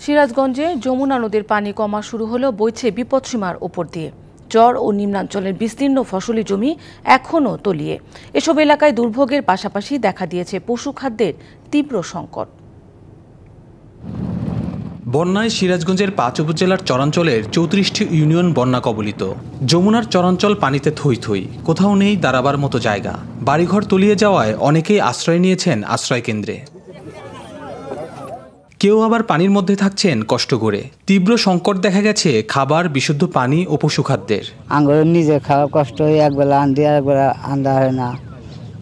সিরাজগঞ্জে যমুনা নদীর পানি কমা শুরু হলেও বইছে বিপদসীমার ওপর দিয়ে। চর ও নিম্নাঞ্চলের বিস্তীর্ণ ফসলি জমি এখনও তলিয়ে। এসব এলাকায় দুর্ভোগের পাশাপাশি দেখা দিয়েছে পশু খাদ্যের তীব্র সংকট। বন্যায় সিরাজগঞ্জের ৫ উপজেলার চরাঞ্চলের ৩৪টি ইউনিয়ন বন্যা কবলিত। যমুনার চরাঞ্চল পানিতে থই থই, কোথাও নেই দাঁড়াবার মতো জায়গা। বাড়িঘর তলিয়ে যাওয়ায় অনেকেই আশ্রয় নিয়েছেন আশ্রয় কেন্দ্রে। কেউ আবার পানির মধ্যে থাকছেন কষ্ট করে। তীব্র সংকট দেখা গেছে খাবার, বিশুদ্ধ পানি ও পশুখাদ্যের। আঙ্গুর নিজে খাওয়া কষ্ট হয়, একবেলা আনতে একবেলা আন্দা হয় না।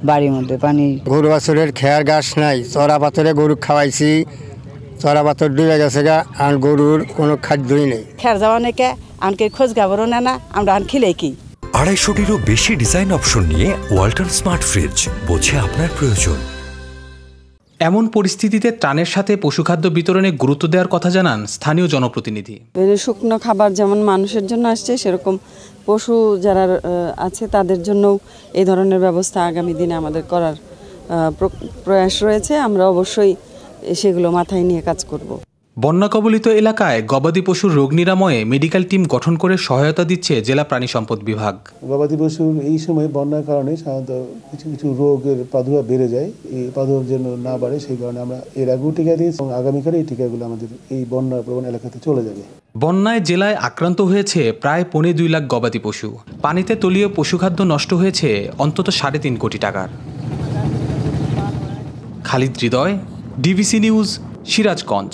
বাড়ির মধ্যে পানি, গরু বাছুরের খেয়ার ঘাস নাই, চড়া পাথরে গরু খাওয়াইছি, চড়া পাথর ডুবে গেছে গা, আর গরুর কোনো খাদ্যই নেই। খেয়ার যাওয়া নাকি আনকে খোঁজ খবরও না আমরা আন খিলে কি। ২৫০টিরও বেশি ডিজাইন অপশন নিয়ে ওয়ালটন স্মার্ট ফ্রিজ, বোঝে আপনার প্রয়োজন। এমন পরিস্থিতিতে ত্রাণের সাথে পশুখাদ্য বিতরণে গুরুত্ব দেওয়ার কথা জানান স্থানীয় জনপ্রতিনিধি। শুকনো খাবার যেমন মানুষের জন্য আসছে, সেরকম পশু যারা আছে তাদের জন্যও এই ধরনের ব্যবস্থা আগামী দিনে আমাদের করার প্রয়াস রয়েছে। আমরা অবশ্যই সেগুলো মাথায় নিয়ে কাজ করব। বন্যা কবলিত এলাকায় গবাদি পশুর রোগ নিরাময়ে মেডিকেল টিম গঠন করে সহায়তা দিচ্ছে জেলা প্রাণী সম্পদ বিভাগ। গবাদি পশুর এই সময় বন্যার কারণে সাধারণত কিছু কিছু রোগের প্রাদুর্ভাব বেড়ে যায়। এই প্রাদুর্ভাব যেন না বাড়ে সেই কারণে আমরা এর আগেও টিকা দিয়েছি এবং আগামীকালে এই টিকাগুলো আমাদের এই বন্যা প্রবণ এলাকাতে চলে যাবে। বন্যায় জেলায় আক্রান্ত হয়েছে প্রায় ২.৫ লাখ গবাদি পশু। পানিতে তলিয়ে পশুখাদ্য নষ্ট হয়েছে অন্তত ৩.৫ কোটি টাকার। খালিদ হৃদয়, ডিবিসি নিউজ, সিরাজগঞ্জ।